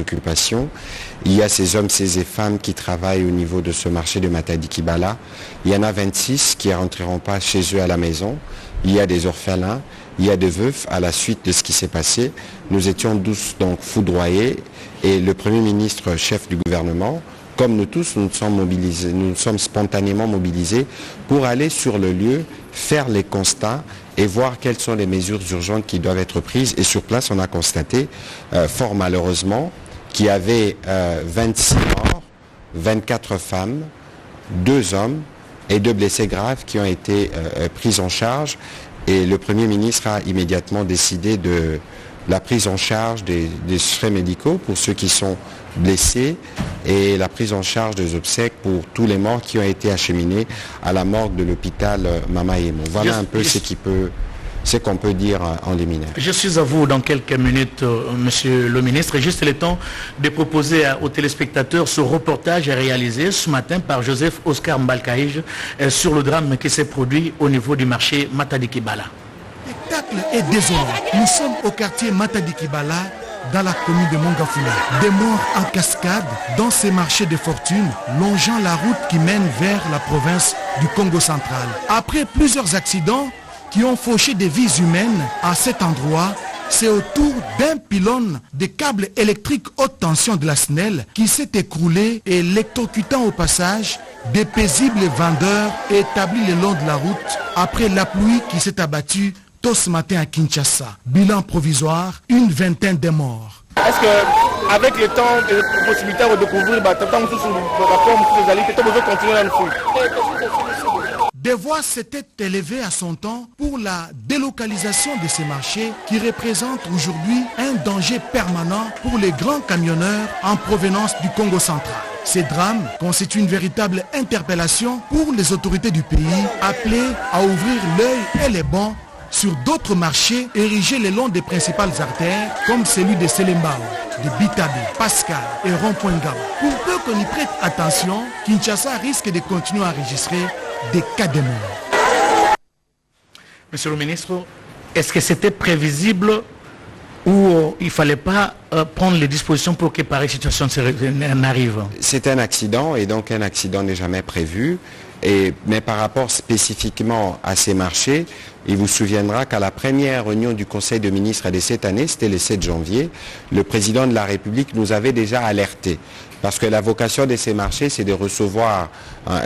préoccupation. Il y a ces hommes, ces femmes qui travaillent au niveau de ce marché de Matadi Kibala. Il y en a 26 qui ne rentreront pas chez eux à la maison. Il y a des orphelins, il y a des veufs à la suite de ce qui s'est passé. Nous étions tous donc foudroyés et le Premier ministre, chef du gouvernement, comme nous tous, nous sommes spontanément mobilisés pour aller sur le lieu, faire les constats et voir quelles sont les mesures urgentes qui doivent être prises. Et sur place, on a constaté, fort malheureusement, qu'il y avait 26 morts, 24 femmes, 2 hommes et 2 blessés graves qui ont été pris en charge. Et le Premier ministre a immédiatement décidé de la prise en charge des frais médicaux pour ceux qui sont blessés et la prise en charge des obsèques pour tous les morts qui ont été acheminés à la morgue de l'hôpital Mama Yemo. Voilà un peu ce qu'on peut dire en liminaire. Je suis à vous dans quelques minutes, Monsieur le ministre. Juste le temps de proposer aux téléspectateurs ce reportage réalisé ce matin par Joseph Oscar Mbalkaïj sur le drame qui s'est produit au niveau du marché Matadi Kibala. Le spectacle est désolant. Nous sommes au quartier Matadi Kibala, dans la commune de Mongafula. Des morts en cascade dans ces marchés de fortune, longeant la route qui mène vers la province du Congo central. Après plusieurs accidents qui ont fauché des vies humaines à cet endroit, c'est autour d'un pylône de câbles électriques haute tension de la SNEL qui s'est écroulé et électrocutant au passage des paisibles vendeurs établis le long de la route après la pluie qui s'est abattue tôt ce matin à Kinshasa. Bilan provisoire, une vingtaine de morts. Est-ce qu'avec le temps et la possibilité de découvrir, des voix s'étaient élevées à son temps pour la délocalisation de ces marchés qui représentent aujourd'hui un danger permanent pour les grands camionneurs en provenance du Congo central. Ces drames constituent une véritable interpellation pour les autorités du pays, appelées à ouvrir l'œil et les bancs sur d'autres marchés érigés le long des principales artères comme celui de Selembao, de Bitabe, Pascal et Rond-Point Ngao. Pour peu qu'on y prête attention, Kinshasa risque de continuer à enregistrer des cas de mort. Monsieur le ministre, est-ce que c'était prévisible ou il ne fallait pas prendre les dispositions pour que pareille situation n'arrive? C'est un accident et donc un accident n'est jamais prévu. Mais par rapport spécifiquement à ces marchés, il vous souviendra qu'à la première réunion du Conseil de ministres de cette année, c'était le 7 janvier, le président de la République nous avait déjà alerté. Parce que la vocation de ces marchés, c'est de recevoir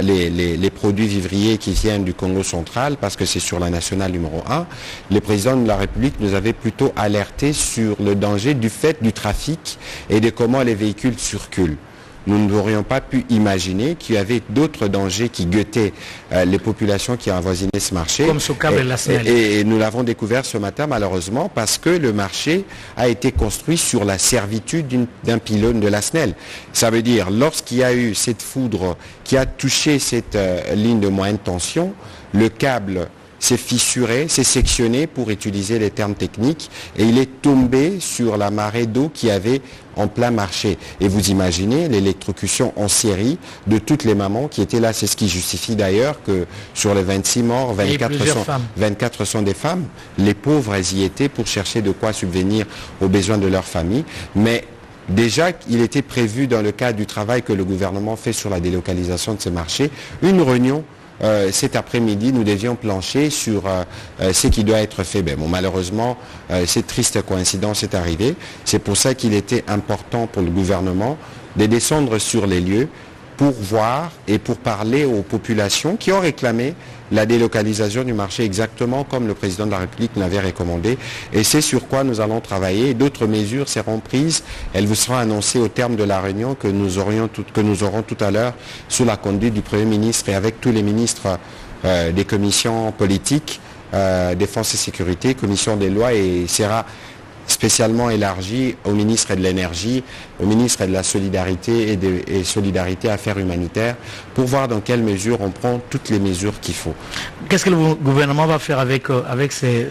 les produits vivriers qui viennent du Congo central, parce que c'est sur la nationale numéro 1. Le président de la République nous avait plutôt alerté sur le danger du fait du trafic et de comment les véhicules circulent. Nous n'aurions pas pu imaginer qu'il y avait d'autres dangers qui guettaient les populations qui avoisinaient ce marché. Comme ce câble la SNEL. Et nous l'avons découvert ce matin malheureusement parce que le marché a été construit sur la servitude d'un pylône de la SNEL. Ça veut dire lorsqu'il y a eu cette foudre qui a touché cette ligne de moyenne tension, le câble s'est fissuré, s'est sectionné pour utiliser les termes techniques et il est tombé sur la marée d'eau qui avait en plein marché. Et vous imaginez l'électrocution en série de toutes les mamans qui étaient là. C'est ce qui justifie d'ailleurs que sur les 26 morts, 24 sont des femmes. Les pauvres, elles y étaient pour chercher de quoi subvenir aux besoins de leur famille. Mais déjà, il était prévu dans le cadre du travail que le gouvernement fait sur la délocalisation de ce marché, une réunion. Cet après-midi, nous devions plancher sur ce qui doit être fait. Bon, malheureusement, cette triste coïncidence est arrivée. C'est pour ça qu'il était important pour le gouvernement de descendre sur les lieux pour voir et pour parler aux populations qui ont réclamé la délocalisation du marché exactement comme le président de la République l'avait recommandé. Et c'est sur quoi nous allons travailler. D'autres mesures seront prises. Elles vous seront annoncées au terme de la réunion que nous aurons tout à l'heure sous la conduite du Premier ministre et avec tous les ministres des commissions politiques, défense et sécurité, commission des lois, et sera spécialement élargi au ministre de l'Énergie, au ministre de la Solidarité et Solidarité Affaires Humanitaires, pour voir dans quelle mesure on prend toutes les mesures qu'il faut. Qu'est-ce que le gouvernement va faire avec ces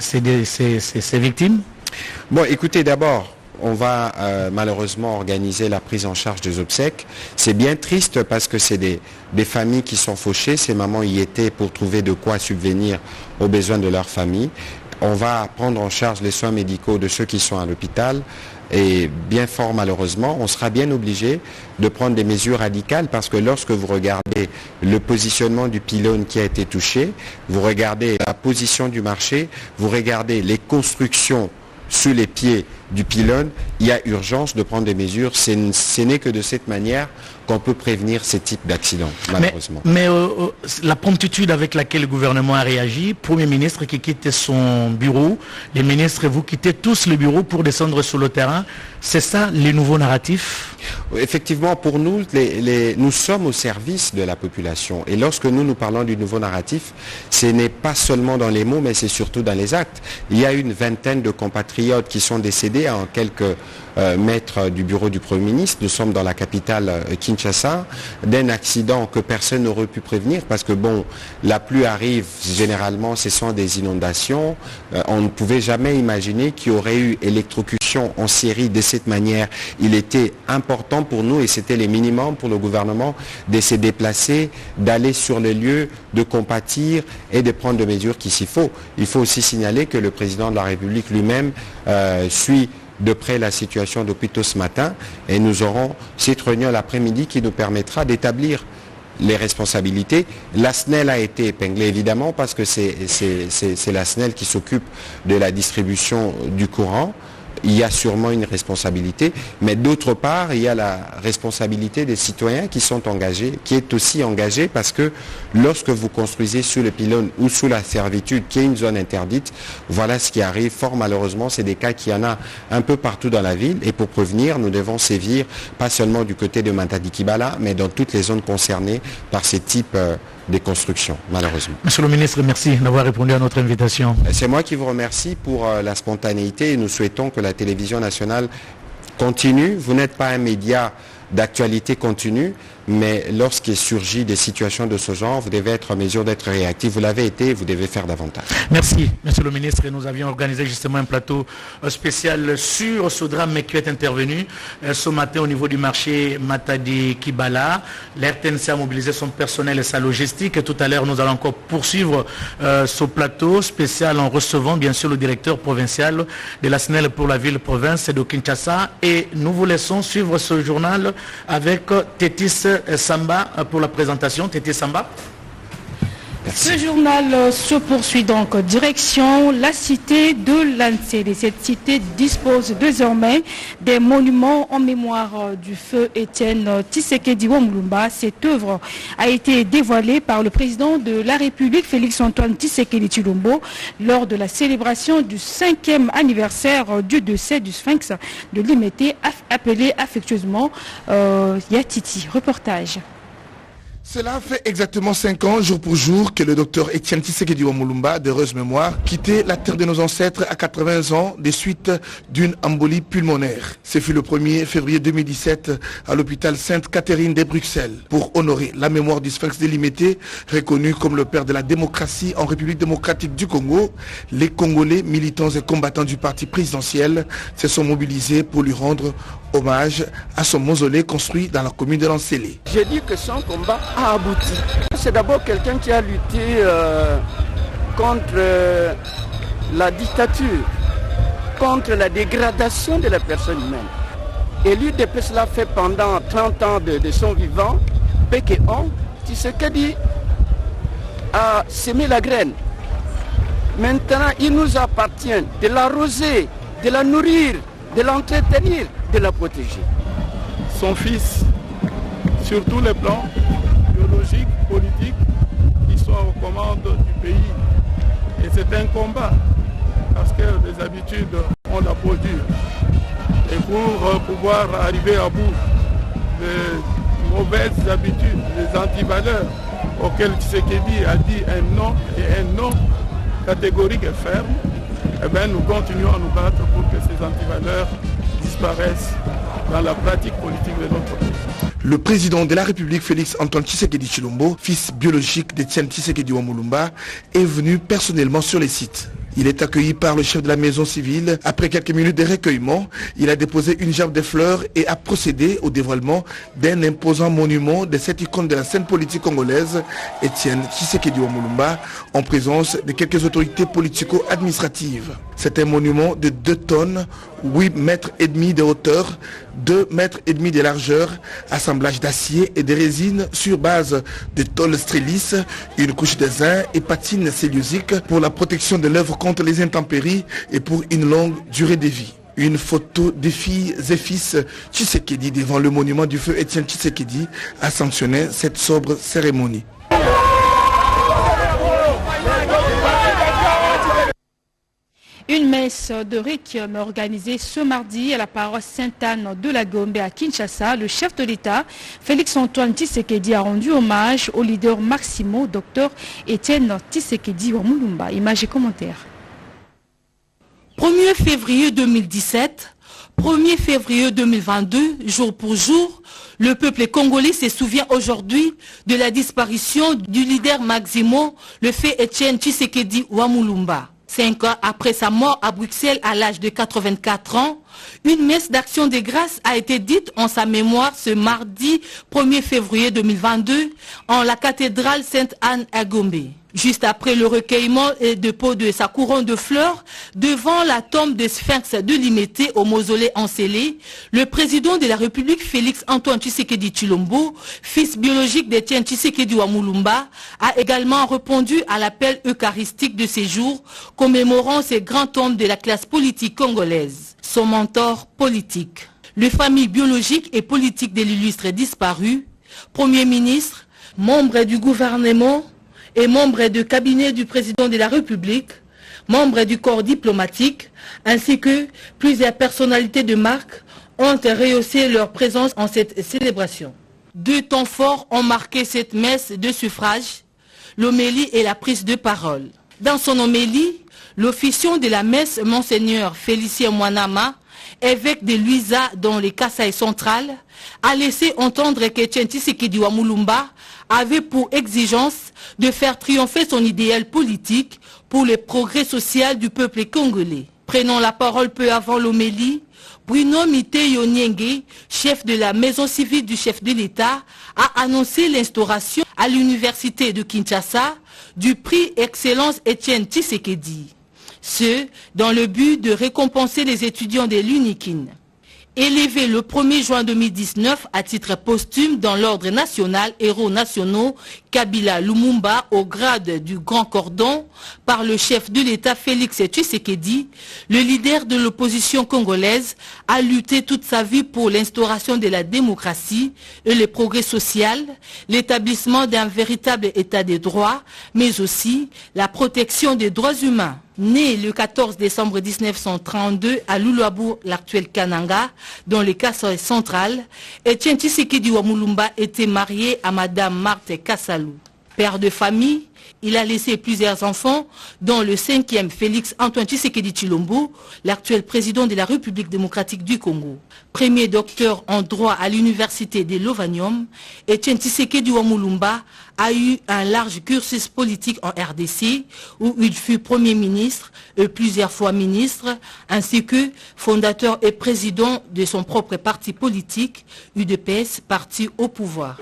victimes? Bon, écoutez, d'abord, on va malheureusement organiser la prise en charge des obsèques. C'est bien triste parce que c'est des familles qui sont fauchées. Ces mamans y étaient pour trouver de quoi subvenir aux besoins de leur famille. on va prendre en charge les soins médicaux de ceux qui sont à l'hôpital. Et bien fort malheureusement, on sera bien obligé de prendre des mesures radicales parce que lorsque vous regardez le positionnement du pylône qui a été touché, vous regardez la position du marché, vous regardez les constructions sous les pieds du pylône, il y a urgence de prendre des mesures. Ce n'est que de cette manière qu'on peut prévenir ces types d'accidents, malheureusement. Mais la promptitude avec laquelle le gouvernement a réagi, Premier ministre qui quitte son bureau, les ministres, vous quittez tous le bureau pour descendre sur le terrain, c'est ça les nouveaux narratifs? Effectivement, pour nous, nous sommes au service de la population. Et lorsque nous parlons du nouveau narratif, ce n'est pas seulement dans les mots, mais c'est surtout dans les actes. Il y a une vingtaine de compatriotes qui sont décédés en quelques mètres du bureau du Premier ministre. Nous sommes dans la capitale Kinshasa, d'un accident que personne n'aurait pu prévenir parce que bon, la pluie arrive, généralement ce sont des inondations. On ne pouvait jamais imaginer qu'il y aurait eu électrocution en série de cette manière. Il était important pour nous et c'était le minimum pour le gouvernement de se déplacer, d'aller sur les lieux, de compatir et de prendre des mesures qu'il s'y faut. Il faut aussi signaler que le président de la République lui-même suit de près la situation depuis tôt ce matin et nous aurons cette réunion l'après-midi qui nous permettra d'établir les responsabilités. La SNEL a été épinglée évidemment parce que c'est la SNEL qui s'occupe de la distribution du courant. Il y a sûrement une responsabilité, mais d'autre part, il y a la responsabilité des citoyens qui sont engagés, qui est aussi engagée parce que lorsque vous construisez sous le pylône ou sous la servitude, qui est une zone interdite, voilà ce qui arrive. Fort malheureusement, c'est des cas qu'il y en a un peu partout dans la ville et pour prévenir, nous devons sévir pas seulement du côté de Matadi-Kibala, mais dans toutes les zones concernées par ces types des constructions, malheureusement. Monsieur le ministre, merci d'avoir répondu à notre invitation. C'est moi qui vous remercie pour la spontanéité et nous souhaitons que la télévision nationale continue. Vous n'êtes pas un média d'actualité continue, mais lorsqu'il surgit des situations de ce genre, vous devez être en mesure d'être réactif. Vous l'avez été, vous devez faire davantage. Merci, monsieur le ministre. Nous avions organisé justement un plateau spécial sur ce drame qui est intervenu ce matin au niveau du marché Matadi-Kibala. L'RTNC a mobilisé son personnel et sa logistique. Et tout à l'heure, nous allons encore poursuivre ce plateau spécial en recevant bien sûr le directeur provincial de la SNEL pour la ville-province de Kinshasa. Et nous vous laissons suivre ce journal avec Tétis Samba pour la présentation. Tétis Samba. Merci. Ce journal se poursuit donc direction la cité de Lansele. Cette cité dispose désormais des monuments en mémoire du feu Étienne Tshisekedi Mulumba. Cette œuvre a été dévoilée par le président de la République, Félix-Antoine Tshisekedi Tshilombo, lors de la célébration du 5e anniversaire du décès du Sphinx de Limete, appelé affectueusement Yatiti. Reportage. Cela fait exactement 5 ans, jour pour jour, que le docteur Étienne Tshisekedi Mulumba, d'heureuse mémoire, quittait la terre de nos ancêtres à 80 ans des suites d'une embolie pulmonaire. Ce fut le 1er février 2017 à l'hôpital Sainte-Catherine de Bruxelles pour honorer la mémoire du Sphinx de Limete, reconnu comme le père de la démocratie en République démocratique du Congo. Les Congolais, militants et combattants du parti présidentiel se sont mobilisés pour lui rendre hommage à son mausolée construit dans la commune de Lansele. J'ai dit que son combat a abouti. C'est d'abord quelqu'un qui a lutté contre la dictature, contre la dégradation de la personne humaine. Et lui, depuis cela fait pendant 30 ans de son vivant, Pékéon, Tshisekedi a semé la graine. Maintenant, il nous appartient de l'arroser, de la nourrir, de l'entretenir, de la protéger. Son fils, sur tous les plans, biologiques, politiques, qui soit aux commandes du pays. Et c'est un combat, parce que les habitudes ont la peau dure. Et pour pouvoir arriver à bout des mauvaises habitudes, des antivaleurs auxquelles Tshisekedi a dit un non et un non catégorique et ferme, eh bien, nous continuons à nous battre pour que ces antivaleurs disparaissent dans la pratique politique de notre pays. Le président de la République, Félix-Antoine Tshisekedi Tshilombo, fils biologique d'Étienne Tshisekedi Mulumba, est venu personnellement sur les sites. Il est accueilli par le chef de la maison civile. Après quelques minutes de recueillement, il a déposé une gerbe de fleurs et a procédé au dévoilement d'un imposant monument de cette icône de la scène politique congolaise, Étienne Tshisekedi Wamulumba, en présence de quelques autorités politico-administratives. C'est un monument de 2 tonnes, 8 mètres et demi de hauteur, 2 mètres et demi de largeur, assemblage d'acier et de résine sur base de tôle strélis, une couche de zinc et patine cellulosique pour la protection de l'œuvre contre les intempéries et pour une longue durée de vie. Une photo des filles et fils Tshisekedi devant le monument du feu Étienne Tshisekedi a sanctionné cette sobre cérémonie. Une messe de requiem organisée ce mardi à la paroisse Sainte-Anne de la Gombe à Kinshasa. Le chef de l'État, Félix-Antoine Tshisekedi, a rendu hommage au leader Maximo, Dr Étienne Tshisekedi Wamulumba. Images et commentaires. 1er février 2017, 1er février 2022, jour pour jour, le peuple congolais se souvient aujourd'hui de la disparition du leader Maximo, le fait Étienne Tshisekedi Wamulumba. 5 ans après sa mort à Bruxelles à l'âge de 84 ans, une messe d'action de grâce a été dite en sa mémoire ce mardi 1er février 2022 en la cathédrale Sainte-Anne à Gombe. Juste après le recueillement et dépôt de sa couronne de fleurs, devant la tombe de Sphinx de Limete au mausolée Encélé, le président de la République Félix-Antoine Tshisekedi Tshilombo, fils biologique d'Étienne Tshisekedi Wamulumba, a également répondu à l'appel eucharistique de ces jours, commémorant ces grands hommes de la classe politique congolaise. Son mentor politique, les familles biologiques et politiques de l'illustre disparu, Premier ministre, membre du gouvernement, et membre du cabinet du président de la République, membre du corps diplomatique, ainsi que plusieurs personnalités de marque ont rehaussé leur présence en cette célébration. 2 temps forts ont marqué cette messe de suffrage, l'homélie et la prise de parole. Dans son homélie, l'officiant de la messe, Monseigneur Félicien Mwanama, évêque de Luisa dans les Kasaï centrales, a laissé entendre qu'Étienne Tshisekedi Wamulumba avait pour exigence de faire triompher son idéal politique pour le progrès social du peuple congolais. Prenant la parole peu avant l'homélie, Bruno Miteyo Nyenge, chef de la maison civile du chef de l'État, a annoncé l'instauration à l'université de Kinshasa du prix Excellence Étienne Tshisekedi. Ce, dans le but de récompenser les étudiants de l'UNIKIN. Élevé le 1er juin 2019 à titre posthume dans l'ordre national héros nationaux Kabila Lumumba au grade du Grand Cordon par le chef de l'État Félix Tshisekedi, le leader de l'opposition congolaise a lutté toute sa vie pour l'instauration de la démocratie et le progrès social, l'établissement d'un véritable état de droit, mais aussi la protection des droits humains. Né le 14 décembre 1932 à Luluabu, l'actuel Kananga, dans le Kasaï central, Étienne Tshisekedi Wamulumba était marié à Madame Marthe Kassalou. Père de famille, il a laissé plusieurs enfants, dont le 5e Félix-Antoine Tshisekedi Tshilombo, l'actuel président de la République démocratique du Congo. Premier docteur en droit à l'université de Lovanium, Étienne Tshisekedi Wamulumba a eu un large cursus politique en RDC, où il fut Premier ministre et plusieurs fois ministre, ainsi que fondateur et président de son propre parti politique, UDPS, parti au pouvoir.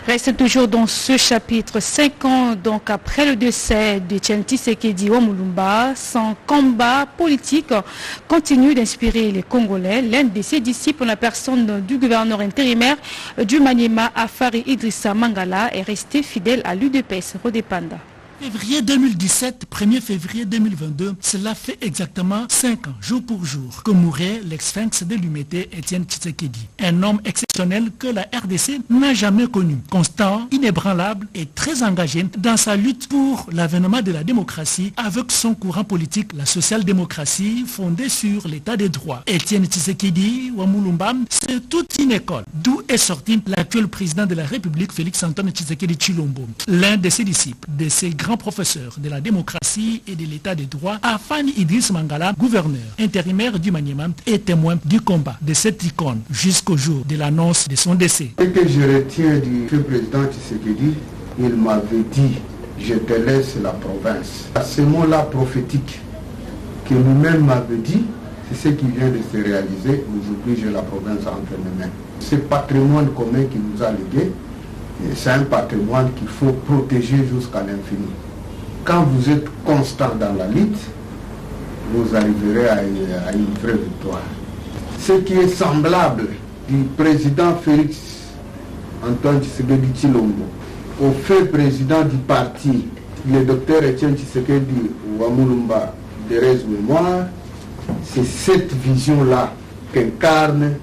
Reste toujours dans ce chapitre 5 ans, donc après le décès d'Étienne Tshisekedi Wamulumba, son combat politique continue d'inspirer les Congolais. L'un de ses disciples, la personne du gouverneur intérimaire du Maniema, Afari Idrissa Mangala, est resté fidèle à l'UDPS. Rodépanda. Février 2017, 1er février 2022, cela fait exactement 5 ans, jour pour jour, que mourait l'ex-sphinx de l'Umete, Étienne Tshisekedi. Un homme exceptionnel que la RDC n'a jamais connu. Constant, inébranlable et très engagé dans sa lutte pour l'avènement de la démocratie avec son courant politique, la social-démocratie fondée sur l'état des droits. Étienne Tshisekedi Wamulumba, c'est toute une école, d'où est sorti l'actuel président de la République, Félix-Antoine Tshisekedi Tshilombo. L'un de ses disciples, de ses grands professeur de la démocratie et de l'état des droits, Afani Idrissa Mangala, gouverneur intérimaire du Maniema, est témoin du combat de cette icône jusqu'au jour de l'annonce de son décès. Ce que je retiens du président Tshisekedi, il m'avait dit « Je te laisse la province ». À ce mot-là prophétique que lui-même m'avait dit, c'est ce qui vient de se réaliser. Aujourd'hui, j'ai la province entre mes mains. Ce patrimoine commun qui nous a légué, c'est un patrimoine qu'il faut protéger jusqu'à l'infini. Quand vous êtes constant dans la lutte, vous arriverez à une vraie victoire. Ce qui est semblable du président Félix Antoine Tshisekedi Tshilombo au fait président du parti, le docteur Etienne Tshisekedi Wamulumba de Rez Mémoire, c'est cette vision-là qu'incarne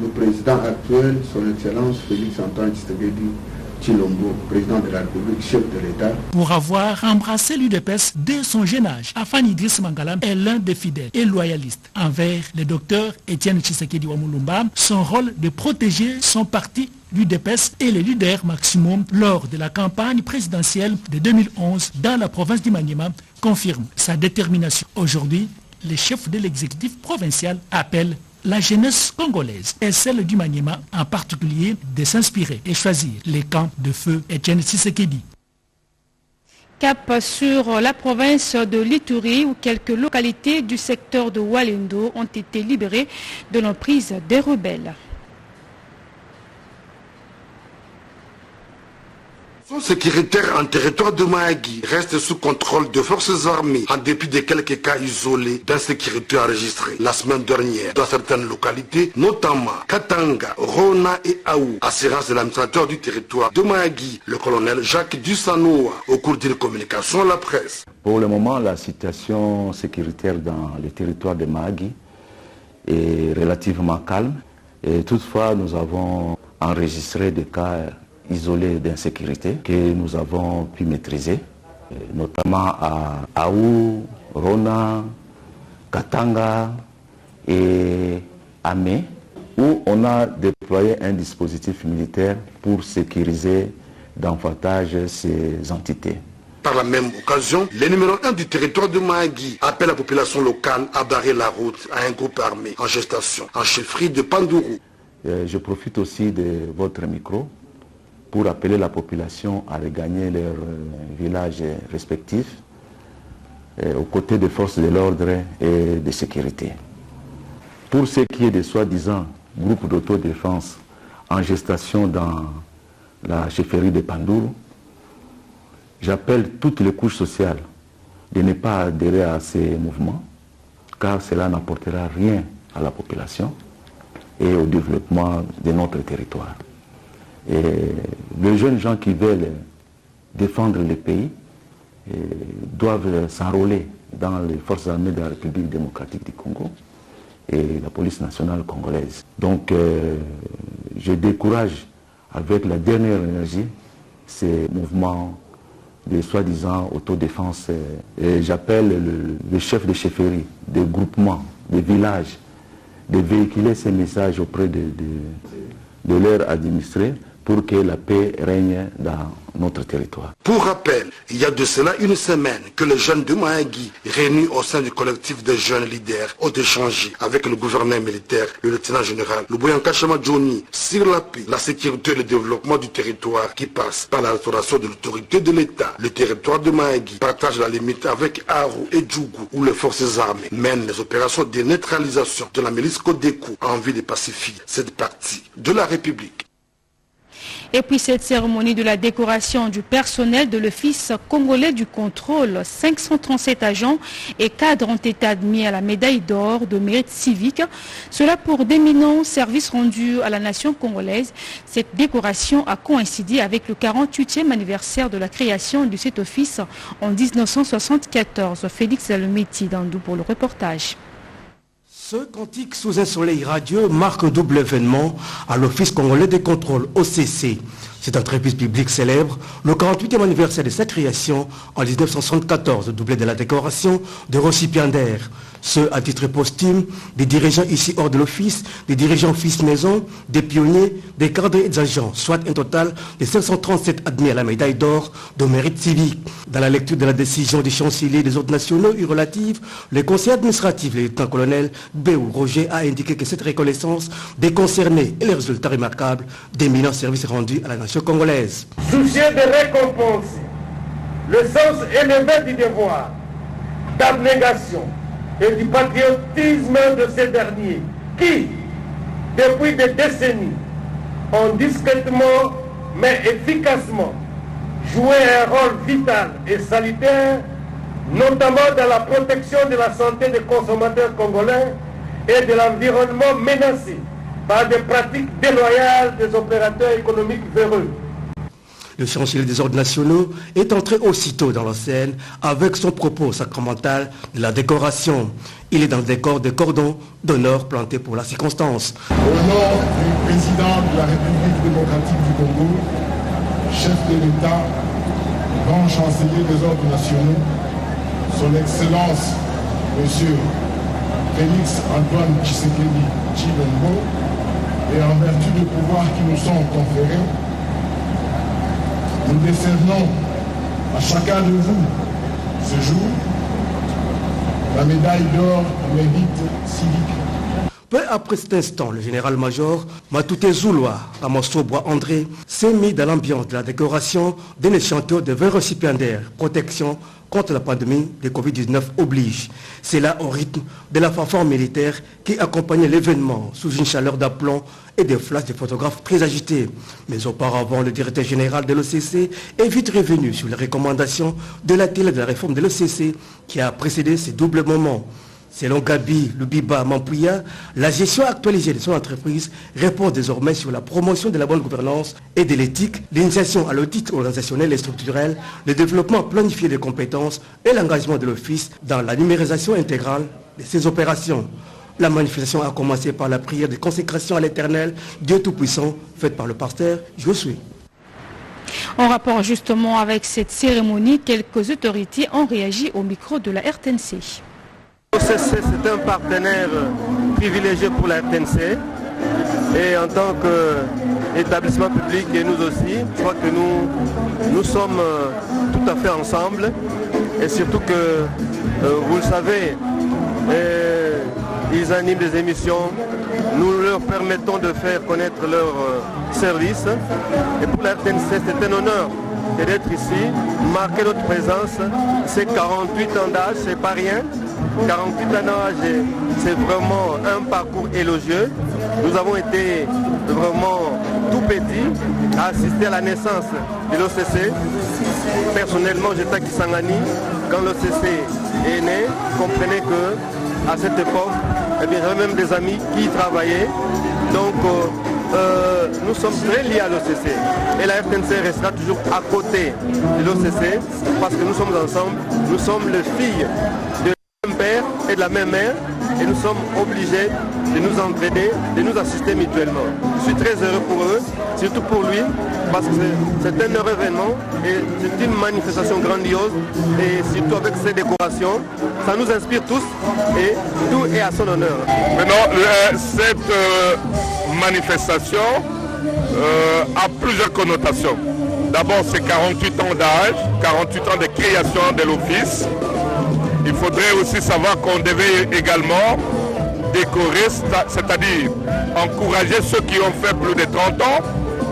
le président actuel, son Excellence Félix Antoine Tshisekedi Tshilombo, président de la République, chef de l'État. Pour avoir embrassé l'UDPS dès son jeune âge, Afan Idriss Mangala est l'un des fidèles et loyalistes envers le docteur Etienne Tshisekedi Wamulumba. Son rôle de protéger son parti, l'UDPS, et le leader Maximum lors de la campagne présidentielle de 2011 dans la province du Maniema confirme sa détermination. Aujourd'hui, les chefs de l'exécutif provincial appellent la jeunesse congolaise et celle du Maniema en particulier de s'inspirer et choisir les camps de feu Etienne Tshisekedi. Cap sur la province de l'Ituri où quelques localités du secteur de Walendo ont été libérées de l'emprise des rebelles. Son sécuritaire en territoire de Mahagi reste sous contrôle de forces armées en dépit de quelques cas isolés d'insécurité enregistrés la semaine dernière dans certaines localités, notamment Katanga, Rona et Aou. Assurance de l'administrateur du territoire de Mahagi, le colonel Jacques Dussanoa, au cours d'une communication à la presse. Pour le moment, la situation sécuritaire dans le territoire de Mahagi est relativement calme. Et toutefois, nous avons enregistré des cas isolés d'insécurité que nous avons pu maîtriser, notamment à Aou, Rona, Katanga et Amé, où on a déployé un dispositif militaire pour sécuriser davantage ces entités. Par la même occasion, le numéro 1 du territoire de Mahagi appelle la population locale à barrer la route à un groupe armé en gestation, en chefferie de Pandourou. Je profite aussi de votre micro pour appeler la population à regagner leurs villages respectifs aux côtés des forces de l'ordre et de sécurité. Pour ce qui est des soi-disant groupes d'autodéfense en gestation dans la chefferie de Pandourou, j'appelle toutes les couches sociales de ne pas adhérer à ces mouvements, car cela n'apportera rien à la population et au développement de notre territoire. Et les jeunes gens qui veulent défendre le pays doivent s'enrôler dans les forces armées de la République démocratique du Congo et la police nationale congolaise. Donc je décourage avec la dernière énergie ces mouvements de soi-disant autodéfense. Et j'appelle le chef de chefferie, des groupements, des villages, de véhiculer ces messages auprès de leurs administrés pour que la paix règne dans notre territoire. Pour rappel, il y a de cela une semaine que les jeunes de Mahagi, réunis au sein du collectif des jeunes leaders, ont échangé avec le gouverneur militaire, le lieutenant général Luboyanka Chama Johnny, sur la paix, la sécurité et le développement du territoire qui passe par la restauration de l'autorité de l'État. Le territoire de Mahagi partage la limite avec Aru et Djougou, où les forces armées mènent les opérations de neutralisation de la milice Codeco en vue de pacifier cette partie de la République. Et puis cette cérémonie de la décoration du personnel de l'Office congolais du contrôle, 537 agents et cadres ont été admis à la médaille d'or de mérite civique. Cela pour d'éminents services rendus à la nation congolaise. Cette décoration a coïncidé avec le 48e anniversaire de la création de cet office en 1974. Félix Alometi Dandou pour le reportage. Ce cantique sous un soleil radieux marque un double événement à l'Office congolais de contrôle, OCC. Cette entreprise publique célèbre le 48e anniversaire de sa création en 1974, doublé de la décoration de récipiendaires. Ce à titre posthume, des dirigeants ici hors de l'office, des dirigeants fils maison, des pionniers, des cadres et des agents, soit un total de 537 admis à la médaille d'or de mérite civique. Dans la lecture de la décision du chancelier des ordres nationaux et relative, le conseiller administratif, le lieutenant-colonel Béou Roger, a indiqué que cette reconnaissance des concernés et les résultats remarquables d'éminents services rendus à la nation population congolaise. Soucieux de récompenser le sens élevé du devoir, d'abnégation et du patriotisme de ces derniers qui, depuis des décennies, ont discrètement mais efficacement joué un rôle vital et salutaire, notamment dans la protection de la santé des consommateurs congolais et de l'environnement menacé par des pratiques déloyales des opérateurs économiques véreux. Le chancelier des ordres nationaux est entré aussitôt dans la scène avec son propos sacramental de la décoration. Il est dans le décor des cordons d'honneur plantés pour la circonstance. Au nom du président de la République démocratique du Congo, chef de l'État, grand chancelier des ordres nationaux, son Excellence, Monsieur Félix Antoine Tshisekedi Tshilombo, et en vertu des pouvoirs qui nous sont conférés, nous décernons à chacun de vous ce jour la médaille d'or du mérite civique. Peu après cet instant, le général-major Matouté Zouloua, Ramassobois André, s'est mis dans l'ambiance de la décoration d'un échantillon de 20 récipiendaires. Protection contre la pandémie de Covid-19 oblige. C'est là au rythme de la fanfare militaire qui accompagnait l'événement sous une chaleur d'aplomb et des flashs de photographes très agités. Mais auparavant, le directeur général de l'OCC est vite revenu sur les recommandations de l'atelier de la réforme de l'OCC qui a précédé ces doubles moments. Selon Gabi Lubiba Mampouya, la gestion actualisée de son entreprise répond désormais sur la promotion de la bonne gouvernance et de l'éthique, l'initiation à l'audit organisationnel et structurel, le développement planifié des compétences et l'engagement de l'Office dans la numérisation intégrale de ses opérations. La manifestation a commencé par la prière de consécration à l'Éternel, Dieu Tout-Puissant, faite par le pasteur Josué. En rapport justement avec cette cérémonie, quelques autorités ont réagi au micro de la RTNC. L'OCC, c'est un partenaire privilégié pour la RTNC et en tant qu'établissement public et nous aussi, je crois que nous sommes tout à fait ensemble et surtout que, vous le savez, ils animent des émissions, nous leur permettons de faire connaître leurs services et pour la RTNC, c'est un honneur d'être ici, marquer notre présence, c'est 48 ans d'âge, c'est pas rien. 48 ans d'âge, c'est vraiment un parcours élogieux. Nous avons été vraiment tout petits à assister à la naissance de l'OCC. Personnellement, j'étais à Kisangani quand l'OCC est né. Comprenez que à cette époque, j'avais même des amis qui y travaillaient. Donc, nous sommes très liés à l'OCC. Et la RTNC restera toujours à côté de l'OCC parce que nous sommes ensemble. Nous sommes les filles de père et de la même mère et nous sommes obligés de nous entraider, de nous assister mutuellement. Je suis très heureux pour eux, surtout pour lui, parce que c'est un heureux événement et c'est une manifestation grandiose et surtout avec ces décorations, ça nous inspire tous et tout est à son honneur. Maintenant, cette manifestation a plusieurs connotations. D'abord, c'est 48 ans d'âge, 48 ans de création de l'office. Il faudrait aussi savoir qu'on devait également décorer, c'est-à-dire encourager ceux qui ont fait plus de 30 ans,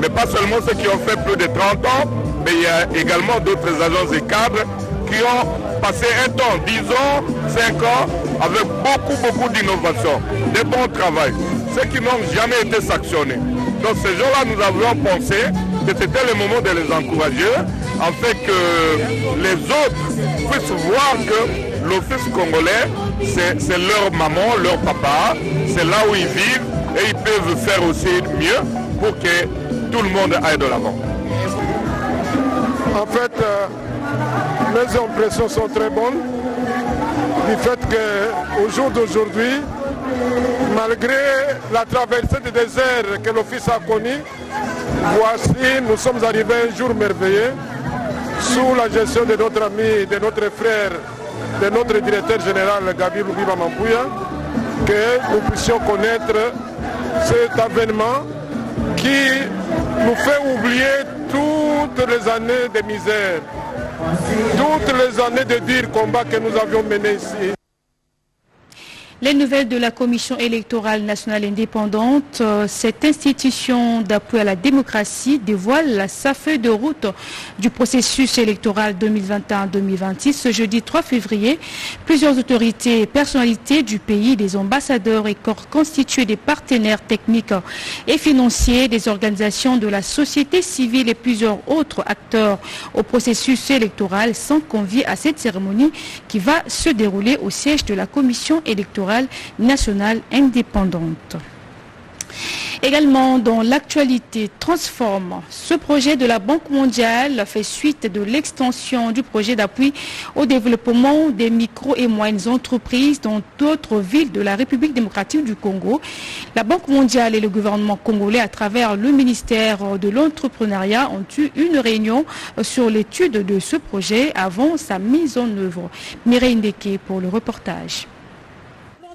mais pas seulement ceux qui ont fait plus de 30 ans, mais il y a également d'autres agences et cadres qui ont passé un temps, 10 ans, 5 ans, avec beaucoup d'innovation, de bon travail, ceux qui n'ont jamais été sanctionnés. Donc ces gens-là, nous avions pensé que c'était le moment de les encourager, afin que les autres puissent voir que l'Office congolais, c'est leur maman, leur papa, c'est là où ils vivent et ils peuvent faire aussi mieux pour que tout le monde aille de l'avant. En fait, mes impressions sont très bonnes du fait qu'au jour d'aujourd'hui, malgré la traversée du désert que l'Office a connu, voici, nous sommes arrivés un jour merveilleux sous la gestion de notre ami, de notre frère, de notre directeur général Gabi Lubiba Mampouya, que nous puissions connaître cet avènement qui nous fait oublier toutes les années de misère, toutes les années de durs combats que nous avions menés ici. Les nouvelles de la Commission électorale nationale indépendante, cette institution d'appui à la démocratie dévoile sa feuille de route du processus électoral 2021-2026 ce jeudi 3 février. Plusieurs autorités et personnalités du pays, des ambassadeurs et corps constitués des partenaires techniques et financiers, des organisations de la société civile et plusieurs autres acteurs au processus électoral sont conviés à cette cérémonie qui va se dérouler au siège de la Commission électorale nationale indépendante. Également dans l'actualité transforme, ce projet de la Banque mondiale fait suite de l'extension du projet d'appui au développement des micro et moyennes entreprises dans d'autres villes de la République démocratique du Congo. La Banque mondiale et le gouvernement congolais à travers le ministère de l'entrepreneuriat ont eu une réunion sur l'étude de ce projet avant sa mise en œuvre. Mireille Ndeke pour le reportage.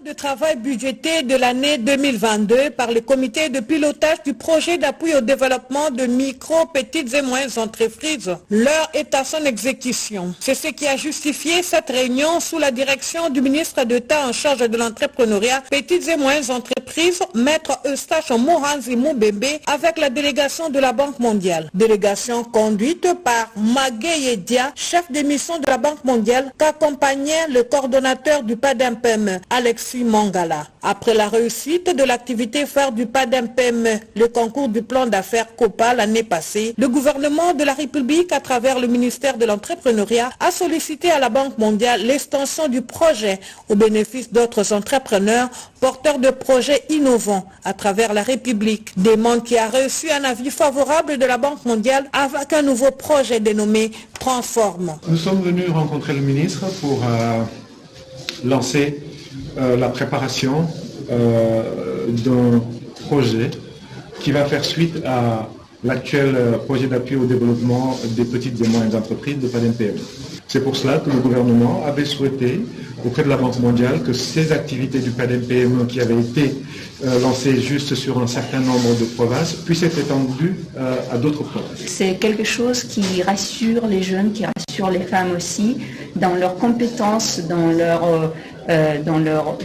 De travail budgété de l'année 2022 par le comité de pilotage du projet d'appui au développement de micro, petites et moyennes entreprises. L'heure est à son exécution. C'est ce qui a justifié cette réunion sous la direction du ministre d'État en charge de l'entrepreneuriat, petites et moyennes entreprises, maître Eustache Moranzi Moubébé, avec la délégation de la Banque mondiale. Délégation conduite par Magueye Dia, chef de mission de la Banque mondiale, qu'accompagnait le coordonnateur du PADMPM, Alexis Mangala. Après la réussite de l'activité phare du PADMPM, le concours du plan d'affaires COPA l'année passée, le gouvernement de la République, à travers le ministère de l'entrepreneuriat, a sollicité à la Banque mondiale l'extension du projet au bénéfice d'autres entrepreneurs porteurs de projets innovants à travers la République. Demande qui a reçu un avis favorable de la Banque mondiale avec un nouveau projet dénommé Transforme. Nous sommes venus rencontrer le ministre pour lancer la préparation d'un projet qui va faire suite à l'actuel projet d'appui au développement des petites et moyennes entreprises de PADMPM. C'est pour cela que le gouvernement avait souhaité, auprès de la Banque mondiale, que ces activités du PADMPM qui avaient été lancées juste sur un certain nombre de provinces puissent être étendues à d'autres provinces. C'est quelque chose qui rassure les jeunes, qui rassure les femmes aussi, dans leurs compétences, dans leur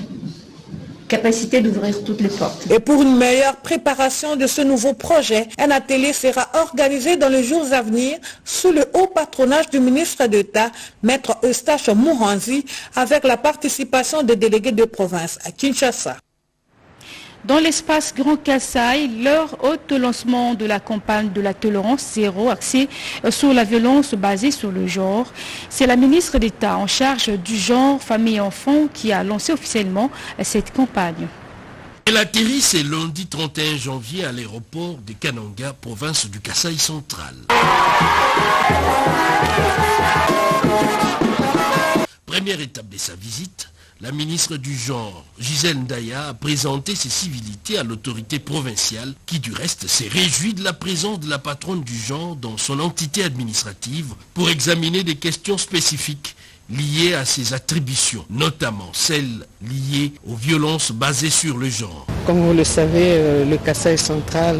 capacité d'ouvrir toutes les portes. Et pour une meilleure préparation de ce nouveau projet, un atelier sera organisé dans les jours à venir sous le haut patronage du ministre d'État, maître Eustache Moranzi, avec la participation des délégués de province à Kinshasa. Dans l'espace Grand Kassai, l'heure haute de lancement de la campagne de la tolérance zéro axée sur la violence basée sur le genre. C'est la ministre d'État en charge du genre, famille et enfants qui a lancé officiellement cette campagne. Elle atterrit ce lundi 31 janvier à l'aéroport de Kananga, province du Kassai central. Première étape de sa visite, la ministre du Genre, Gisèle Ndaya, a présenté ses civilités à l'autorité provinciale qui du reste s'est réjouie de la présence de la patronne du genre dans son entité administrative pour examiner des questions spécifiques liées à ses attributions, notamment celles liées aux violences basées sur le genre. Comme vous le savez, le Kassai central,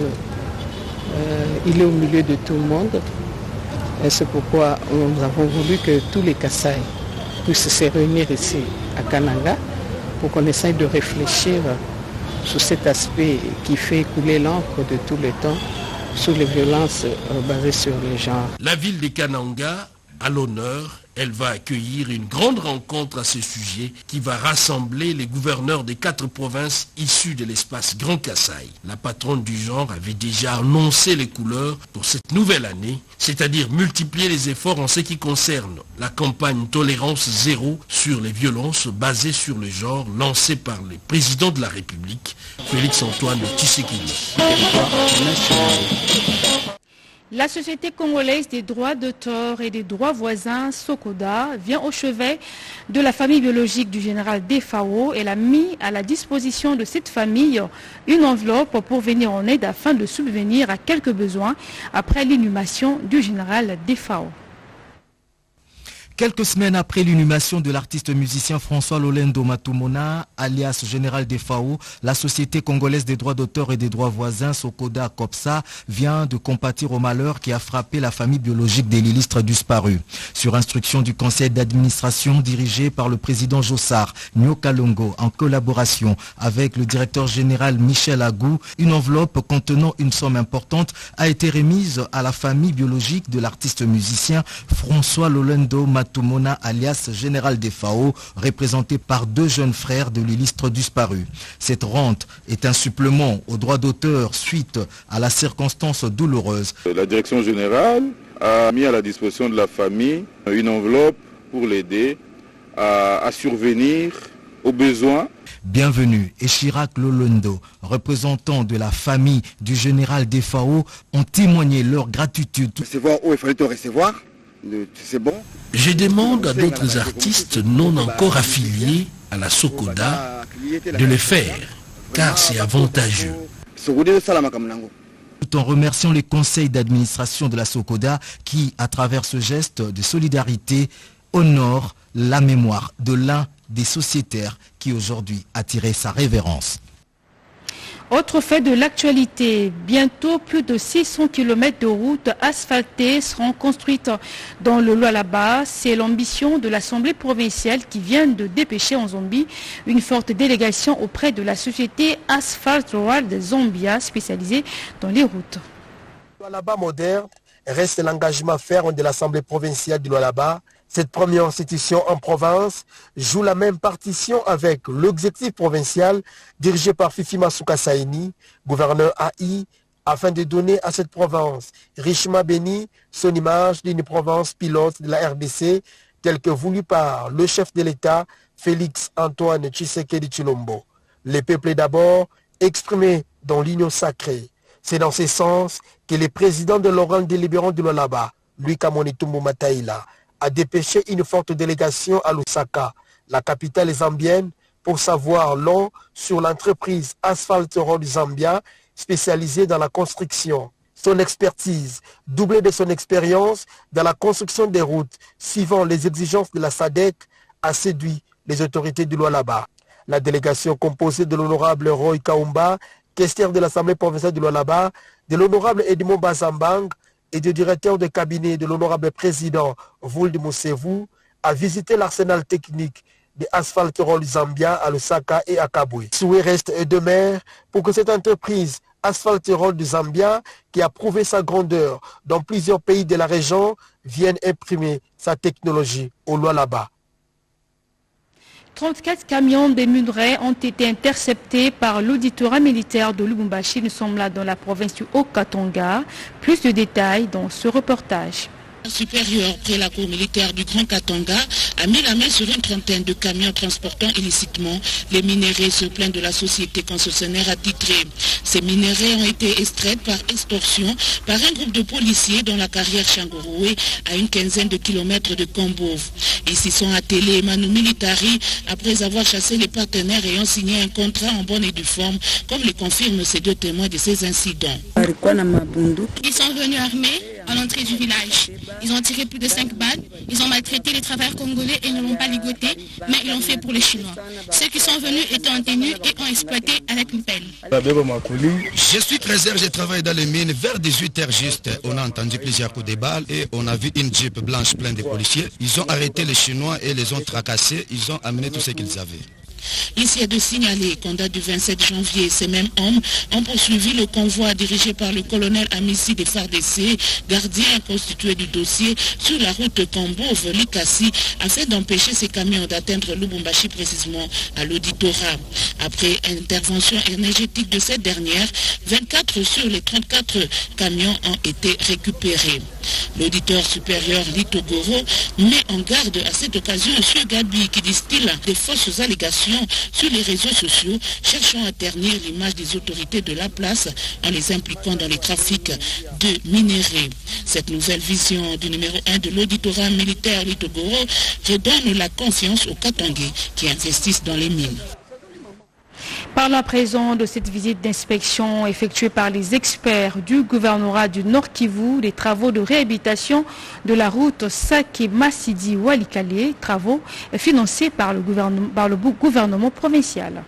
il est au milieu de tout le monde. Et c'est pourquoi nous avons voulu que tous les Kassai puissent se réunir ici à Kananga pour qu'on essaye de réfléchir sur cet aspect qui fait couler l'encre de tout le temps sur les violences basées sur le genre. La ville de Kananga à l'honneur, elle va accueillir une grande rencontre à ce sujet qui va rassembler les gouverneurs des 4 provinces issues de l'espace Grand Kassai. La patronne du genre avait déjà annoncé les couleurs pour cette nouvelle année, c'est-à-dire multiplier les efforts en ce qui concerne la campagne Tolérance zéro sur les violences basées sur le genre lancée par le président de la République, Félix-Antoine Tshisekedi. La Société congolaise des droits d'auteur et des droits voisins, SOCODA, vient au chevet de la famille biologique du général Defao. Elle a mis à la disposition de cette famille une enveloppe pour venir en aide afin de subvenir à quelques besoins après l'inhumation du général Defao. Quelques semaines après l'inhumation de l'artiste musicien François Lolendo Matumona, alias Général des FAO, la Société congolaise des droits d'auteur et des droits voisins, Sokoda Copsa, vient de compatir au malheur qui a frappé la famille biologique de l'illustre disparu. Sur instruction du conseil d'administration dirigé par le président Jossar Nyokalongo, en collaboration avec le directeur général Michel Agou, une enveloppe contenant une somme importante a été remise à la famille biologique de l'artiste musicien François Lolendo Matumona, alias Général des FAO, représenté par 2 jeunes frères de l'illustre disparu. Cette rente est un supplément aux droits d'auteur suite à la circonstance douloureuse. La direction générale a mis à la disposition de la famille une enveloppe pour l'aider à survenir aux besoins. Bienvenue et Chirac Lolendo, représentants de la famille du Général des FAO, ont témoigné leur gratitude. Recevoir où il fallait te recevoir, c'est bon. Je demande à d'autres artistes non encore affiliés à la Sokoda de le faire, car c'est avantageux. Tout en remerciant les conseils d'administration de la Sokoda qui, à travers ce geste de solidarité, honore la mémoire de l'un des sociétaires qui aujourd'hui a tiré sa révérence. Autre fait de l'actualité, bientôt plus de 600 km de routes asphaltées seront construites dans le Lualaba. C'est l'ambition de l'Assemblée provinciale qui vient de dépêcher en Zambie une forte délégation auprès de la société Asphalt Road de Zambia spécialisée dans les routes. Le Lualaba moderne reste l'engagement ferme de l'Assemblée provinciale du Lualaba. Cette première institution en province joue la même partition avec l'exécutif provincial dirigé par Fifi Masuka Saini, gouverneur AI, afin de donner à cette province richement bénie son image d'une province pilote de la RDC telle que voulue par le chef de l'État Félix Antoine Tshisekedi Tshilombo. Les peuples d'abord exprimés dans l'union sacrée. C'est dans ce sens que le président de l'organe délibérant de Lualaba, Louis Kamonitumbo Mataïla, a dépêché une forte délégation à Lusaka, la capitale zambienne, pour savoir long sur l'entreprise Asphalt Road Zambia, spécialisée dans la construction. Son expertise, doublée de son expérience dans la construction des routes, suivant les exigences de la SADC, a séduit les autorités du Lualaba. La délégation composée de l'honorable Roy Kaumba, questeur de l'Assemblée provinciale du Lualaba, de l'honorable Edmond Bazambang, et du directeur de cabinet de l'honorable président Vould Moussevu a visité l'arsenal technique de Asphalt Road Zambia à Lusaka et à Kabwe. Souhait reste demeure pour que cette entreprise Asphalt Road Zambia, qui a prouvé sa grandeur dans plusieurs pays de la région, vienne imprimer sa technologie au Lualaba. 34 camions des minerais ont été interceptés par l'auditorat militaire de Lubumbashi. Nous sommes là dans la province du Haut-Katanga. Plus de détails dans ce reportage. Supérieur près la cour militaire du Grand Katanga a mis la main sur une trentaine de camions transportant illicitement les minéraux sur plein de la société concessionnaire attitrée. Ces minéraux ont été extraits par extorsion par un groupe de policiers dans la carrière Changoroué à une quinzaine de kilomètres de Kombov. Ils s'y sont attelés Manu Militari après avoir chassé les partenaires ayant signé un contrat en bonne et due forme, comme le confirment ces 2 témoins de ces incidents. Ils sont venus armés à l'entrée du village. Ils ont tiré plus de 5 balles, ils ont maltraité les travailleurs congolais et ne l'ont pas ligoté, mais ils l'ont fait pour les Chinois. Ceux qui sont venus étaient en tenue et ont exploité avec une pelle. Je suis trésor, je travaille dans les mines. Vers 18h juste, on a entendu plusieurs coups de balles et on a vu une jeep blanche pleine de policiers. Ils ont arrêté les Chinois et les ont tracassés, ils ont amené tout ce qu'ils avaient. Ici est de signaler qu'en date du 27 janvier, ces mêmes hommes ont poursuivi le convoi dirigé par le colonel Amissi des FARDC, gardien constitué du dossier, sur la route Kombov-Likasi, afin d'empêcher ces camions d'atteindre Lubumbashi, précisément à l'auditorat. Après intervention énergétique de cette dernière, 24 sur les 34 camions ont été récupérés. L'auditeur supérieur Lito Goro met en garde à cette occasion M. Gabi qui distille des fausses allégations sur les réseaux sociaux, cherchant à ternir l'image des autorités de la place en les impliquant dans les trafics de minéraux. Cette nouvelle vision du numéro 1 de l'auditorat militaire Lito Goro redonne la confiance aux Katangais qui investissent dans les mines. Parlons à présent de cette visite d'inspection effectuée par les experts du gouvernorat du Nord Kivu, des travaux de réhabilitation de la route Sake-Massidi-Walikale, travaux financés par le gouvernement provincial.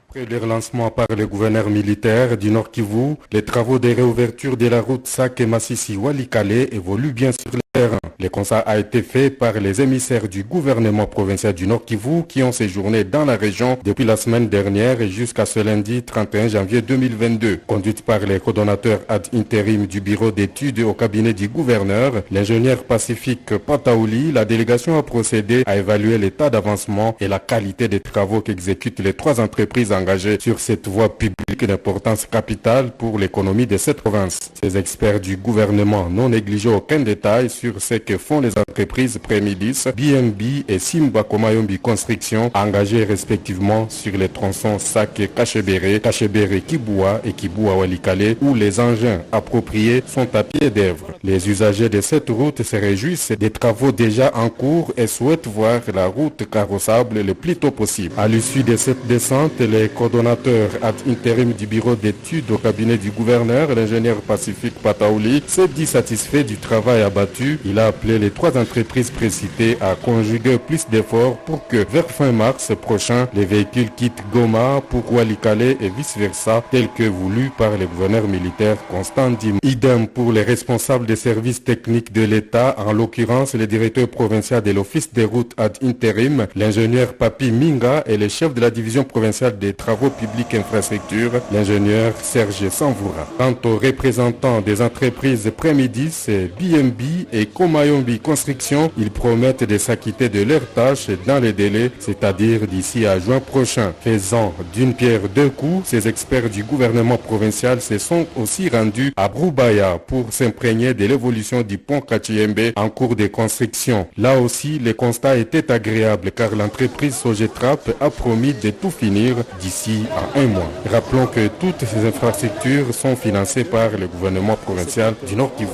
Après le relancement par le gouverneur militaire du Nord Kivu, les travaux de réouverture de la route Sake-Massidi-Walikale évoluent bien sur le terrain. Le constat a été fait par les émissaires du gouvernement provincial du Nord Kivu qui ont séjourné dans la région depuis la semaine dernière et jusqu'à ce lundi 31 janvier 2022. Conduite par les coordonnateurs ad intérim du bureau d'études au cabinet du gouverneur, l'ingénieur Pacifique Pataouli, la délégation a procédé à évaluer l'état d'avancement et la qualité des travaux qu'exécutent les 3 entreprises engagées sur cette voie publique d'importance capitale pour l'économie de cette province. Ces experts du gouvernement n'ont négligé aucun détail sur ce que font les entreprises Prémidis, BMB et Simba Komayombi Construction, engagées respectivement sur les tronçons Sake Kachebere, Kachebere Kiboua et Kiboua Walikale, où les engins appropriés sont à pied d'œuvre. Les usagers de cette route se réjouissent des travaux déjà en cours et souhaitent voir la route carrossable le plus tôt possible. À l'issue de cette descente, les coordonnateurs ad intérim du bureau d'études au cabinet du gouverneur, l'ingénieur Pacifique Pataouli, s'est dit satisfait du travail abattu. Il a appelé les 3 entreprises précitées à conjuguer plus d'efforts pour que vers fin mars prochain, les véhicules quittent Goma pour Walikale et vice-versa, tel que voulu par le gouverneur militaire Constant Dim. Idem pour les responsables des services techniques de l'État, en l'occurrence le directeur provincial de l'Office des routes ad intérim, l'ingénieur Papi Minga et le chef de la division provinciale des travaux publics et infrastructures, l'ingénieur Serge Sanvoura. Quant aux représentants des entreprises Prémidis, BMB et Komayombi Construction, ils promettent de s'acquitter de leurs tâches dans les délais, c'est-à-dire d'ici à juin prochain. Faisant d'une pierre 2 coups, ces experts du gouvernement provincial se sont aussi rendus à Broubaya pour s'imprégner de l'évolution du pont Kachiembe en cours de construction. Là aussi, le constat était agréable car l'entreprise Sogetrap a promis de tout finir d'ici à 1 mois. Rappelons que toutes ces infrastructures sont financées par le gouvernement provincial du Nord Kivu.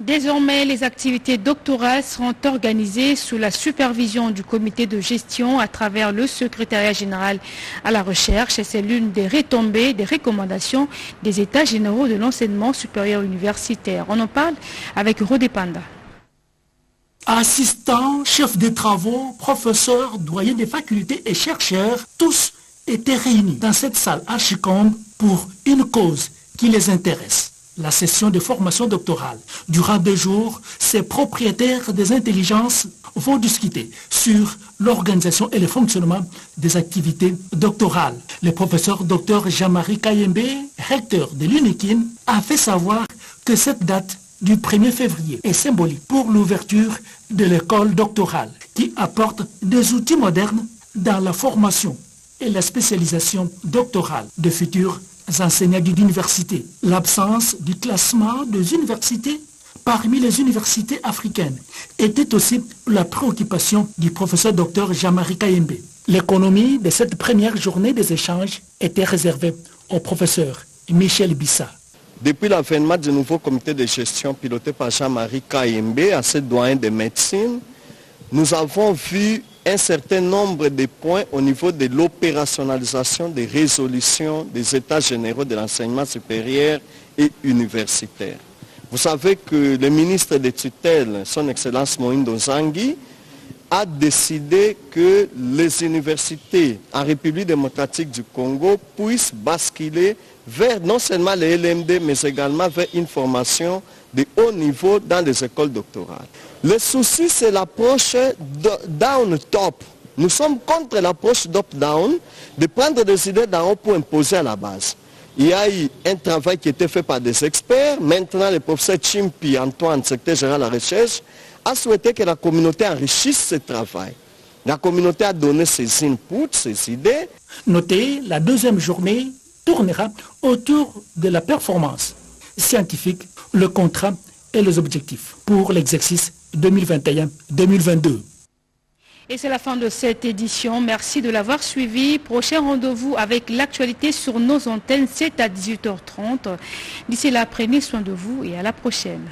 Désormais, les activités doctorales seront organisées sous la supervision du comité de gestion à travers le secrétariat général à la recherche. Et c'est l'une des retombées des recommandations des États généraux de l'enseignement supérieur universitaire. On en parle avec Rodé Panda. Assistants, chefs de travaux, professeurs, doyens des facultés et chercheurs, tous étaient réunis dans cette salle archicombe pour une cause qui les intéresse. La session de formation doctorale durera 2 jours. Ces propriétaires des intelligences vont discuter sur l'organisation et le fonctionnement des activités doctorales. Le professeur Dr Jean-Marie Kayembe, recteur de l'UNIKIN, a fait savoir que cette date du 1er février est symbolique pour l'ouverture de l'école doctorale qui apporte des outils modernes dans la formation et la spécialisation doctorale de futurs enseignants d'université. L'absence du classement des universités parmi les universités africaines était aussi la préoccupation du professeur Dr Jean-Marie Kayembe. L'économie de cette première journée des échanges était réservée au professeur Michel Bissa. Depuis l'avènement du nouveau comité de gestion piloté par Jean-Marie Kayembe, ancien doyen de médecine, nous avons vu un certain nombre de points au niveau de l'opérationnalisation des résolutions des États généraux de l'enseignement supérieur et universitaire. Vous savez que le ministre de tutelle, son Excellence Moïndo Zangui, a décidé que les universités en République démocratique du Congo puissent basculer vers non seulement les LMD, mais également vers une formation de haut niveau dans les écoles doctorales. Le souci, c'est l'approche down-top. Nous sommes contre l'approche top-down, de prendre des idées d'en haut pour imposer à la base. Il y a eu un travail qui était fait par des experts. Maintenant, le professeur Chimpi Antoine, secrétaire général de la recherche, a souhaité que la communauté enrichisse ce travail. La communauté a donné ses inputs, ses idées. Notez, la 2e journée tournera autour de la performance scientifique, le contrat et les objectifs pour l'exercice 2021-2022. Et c'est la fin de cette édition. Merci de l'avoir suivi. Prochain rendez-vous avec l'actualité sur nos antennes, c'est à 18h30. D'ici là, prenez soin de vous et à la prochaine.